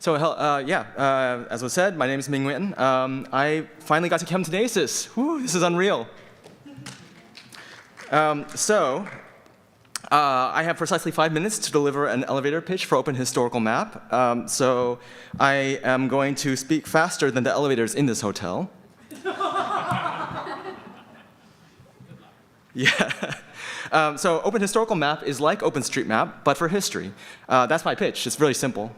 As was said, my name is Minh Nguyễn. I finally got to come to NACIS. Whew, this is unreal. I have precisely 5 minutes to deliver an elevator pitch for OpenHistoricalMap. So I am going to speak faster than the elevators in this hotel. Yeah. So OpenHistoricalMap is like OpenStreetMap, but for history. That's my pitch. It's really simple.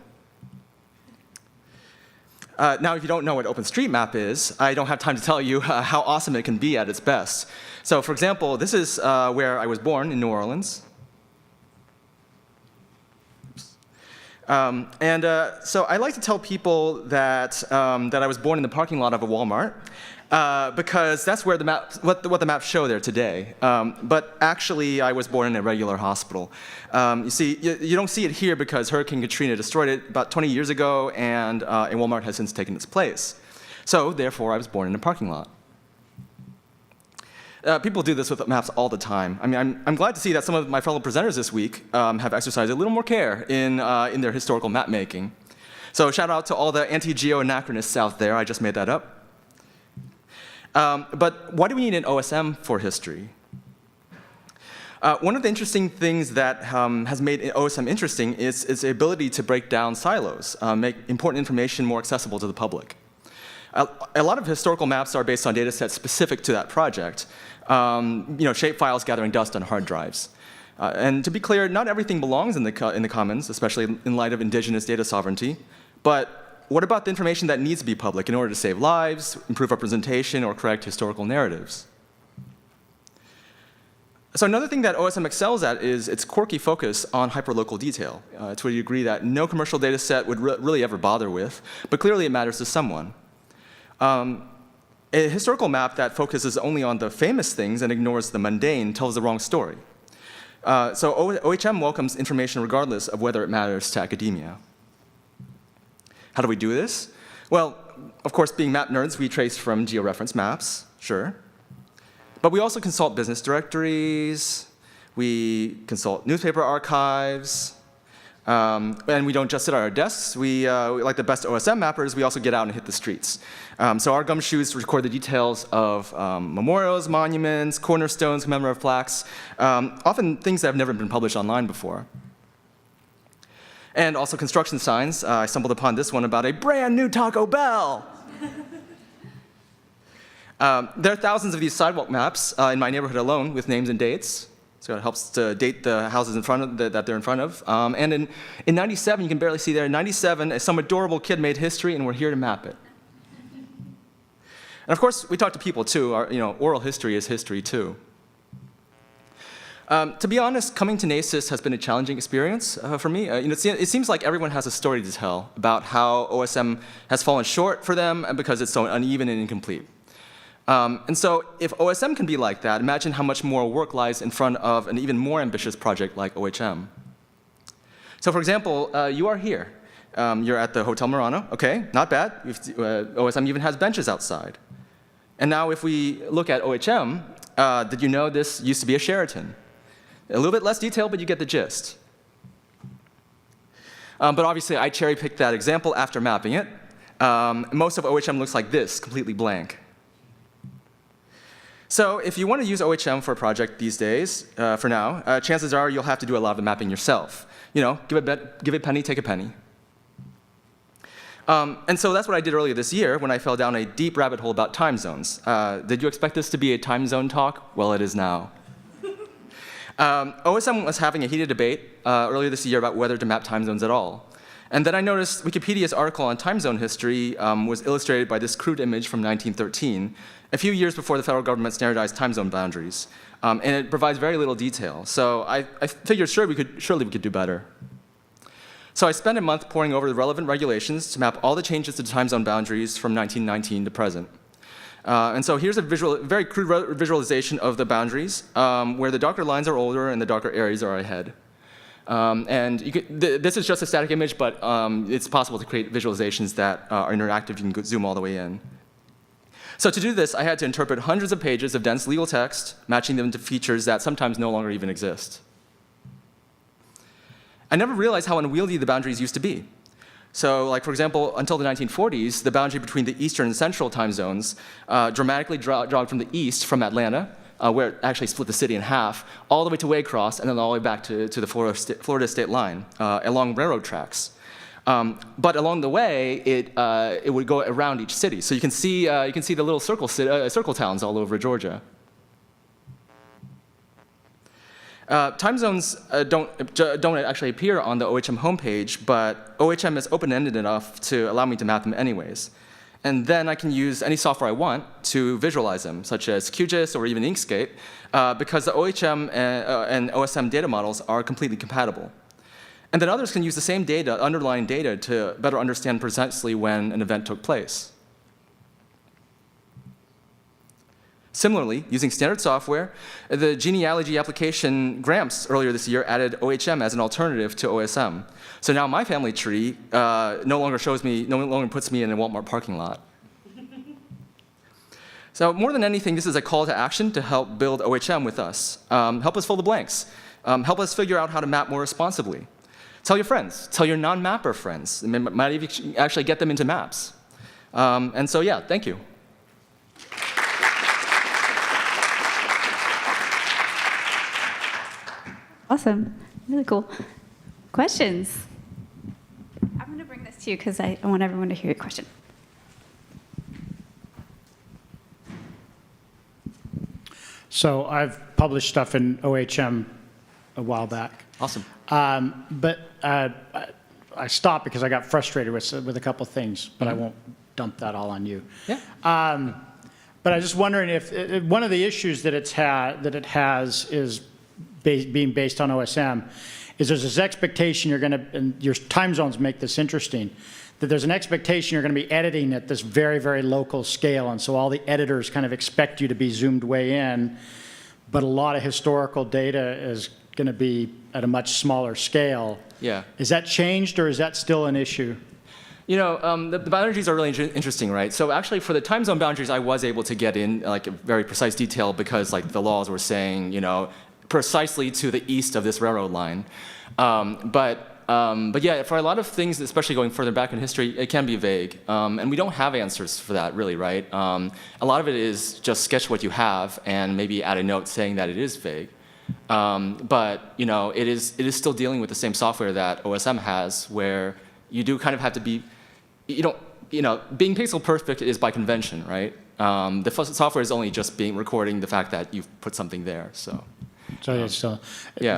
Now, if you don't know what OpenStreetMap is, I don't have time to tell you how awesome it can be at its best. So, for example, this is where I was born in New Orleans. So I like to tell people that, that I was born in the parking lot of a Walmart, because that's where what the maps show there today. But actually, I was born in a regular hospital. You see, you don't see it here because Hurricane Katrina destroyed it about 20 years ago, and a Walmart has since taken its place. So therefore, I was born in a parking lot. People do this with maps all the time. I mean, I'm glad to see that some of my fellow presenters this week have exercised a little more care in their historical map making. So shout out to all the anti-geo anachronists out there. I just made that up. But why do we need an OSM for history? One of the interesting things that has made OSM interesting is its ability to break down silos, make important information more accessible to the public. A lot of historical maps are based on data sets specific to that project, shapefiles gathering dust on hard drives. And to be clear, not everything belongs in the commons, especially in light of indigenous data sovereignty. But what about the information that needs to be public in order to save lives, improve representation, or correct historical narratives? So another thing that OSM excels at is its quirky focus on hyperlocal detail, to a degree that no commercial data set would really ever bother with, but clearly it matters to someone. A historical map that focuses only on the famous things and ignores the mundane tells the wrong story. So OHM welcomes information regardless of whether it matters to academia. How do we do this? Well, of course, being map nerds, we trace from georeference maps, sure. But we also consult business directories, we consult newspaper archives, and we don't just sit at our desks. We like the best OSM mappers, we also get out and hit the streets. So our gumshoes record the details of memorials, monuments, cornerstones, commemorative plaques, often things that have never been published online before. And also construction signs. I stumbled upon this one about a brand new Taco Bell. There are thousands of these sidewalk maps in my neighborhood alone with names and dates. So it helps to date the houses in front of that they're in front of. And in 97, you can barely see there, in 97, some adorable kid made history, and we're here to map it. And of course, we talk to people too. Oral history is history too. To be honest, coming to NACIS has been a challenging experience for me. It seems like everyone has a story to tell about how OSM has fallen short for them and because it's so uneven and incomplete. And so if OSM can be like that, imagine how much more work lies in front of an even more ambitious project like OHM. So for example, you are here. You're at the Hotel Murano. OK, not bad. OSM even has benches outside. And now if we look at OHM, did you know this used to be a Sheraton? A little bit less detail, but you get the gist. But obviously, I cherry-picked that example after mapping it. Most of OHM looks like this, completely blank. So if you want to use OHM for a project these days, for now, chances are you'll have to do a lot of the mapping yourself. Give a penny, take a penny. And so that's what I did earlier this year when I fell down a deep rabbit hole about time zones. Did you expect this to be a time zone talk? Well, it is now. OSM was having a heated debate earlier this year about whether to map time zones at all. And then I noticed Wikipedia's article on time zone history was illustrated by this crude image from 1913, a few years before the federal government standardized time zone boundaries. And it provides very little detail. So I figured surely we could do better. So I spent a month poring over the relevant regulations to map all the changes to time zone boundaries from 1919 to present. And so here's a very crude visualization of the boundaries, where the darker lines are older and the darker areas are ahead. This is just a static image, but it's possible to create visualizations that are interactive. You can zoom all the way in. So to do this, I had to interpret hundreds of pages of dense legal text, matching them to features that sometimes no longer even exist. I never realized how unwieldy the boundaries used to be. So, like, for example, until the 1940s, the boundary between the eastern and central time zones dramatically dropped from the east, from Atlanta, where it actually split the city in half, all the way to Waycross, and then all the way back to the Florida state line along railroad tracks. But along the way, it would go around each city. So you can see the little circle towns all over Georgia. Time zones don't actually appear on the OHM homepage, but OHM is open-ended enough to allow me to map them anyways. And then I can use any software I want to visualize them, such as QGIS or even Inkscape, because the OHM and OSM data models are completely compatible. And then others can use the same data, underlying data, to better understand precisely when an event took place. Similarly, using standard software, the genealogy application Gramps earlier this year added OHM as an alternative to OSM. So now my family tree no longer puts me in a Walmart parking lot. So more than anything, this is a call to action to help build OHM with us. Help us fill the blanks. Help us figure out how to map more responsibly. Tell your friends. Tell your non-mapper friends. Might even actually get them into maps. And so, yeah, thank you. Awesome. Really cool. Questions? I'm going to bring this to you because I want everyone to hear your question. So I've published stuff in OHM a while back. Awesome. But I stopped because I got frustrated with a couple things, but I won't dump that all on you. Yeah. But I was just wondering if one of the issues that it has is being based on OSM is there's this expectation and your time zones make this interesting, that there's an expectation you're going to be editing at this very, very local scale, and so all the editors kind of expect you to be zoomed way in, but a lot of historical data is going to be at a much smaller scale. Yeah. Is that changed, or is that still an issue? You know, the boundaries are really interesting, right? So actually, for the time zone boundaries, I was able to get in like a very precise detail because like the laws were saying, you know, precisely to the east of this railroad line. But yeah, for a lot of things, especially going further back in history, it can be vague. And we don't have answers for that, really, right? A lot of it is just sketch what you have and maybe add a note saying that it is vague. But you know, it is still dealing with the same software that OSM has, where you do kind of have to be, being pixel perfect is by convention, right? The software is only just recording the fact that you've put something there, so. So yeah.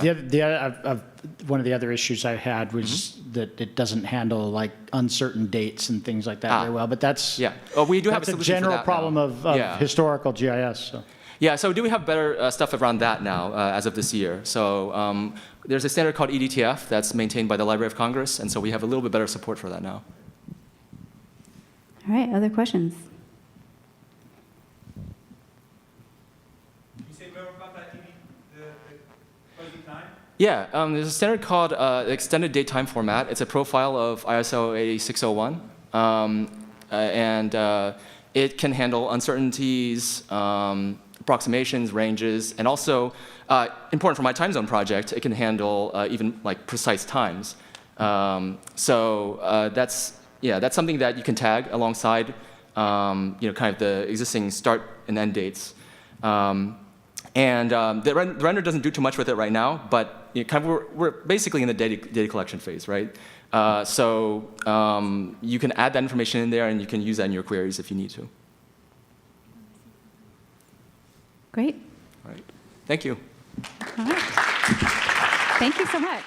One of the other issues I had was that it doesn't handle like uncertain dates and things like that very well. But that's we do have a solution a general for that problem now. of historical GIS. So. Yeah, so do we have better stuff around that now as of this year? So there's a standard called EDTF that's maintained by the Library of Congress, and so we have a little bit better support for that now. All right, other questions? Can you say more about that, the closing time? Yeah, there's a standard called Extended Date Time Format. It's a profile of ISO 8601, and it can handle uncertainties, approximations, ranges, and also, important for my time zone project, it can handle even like precise times. So that's something that you can tag alongside, kind of the existing start and end dates. The render doesn't do too much with it right now, but we're basically in the data collection phase, right? So you can add that information in there, and you can use that in your queries if you need to. Great. All right. Thank you. All right. Thank you so much.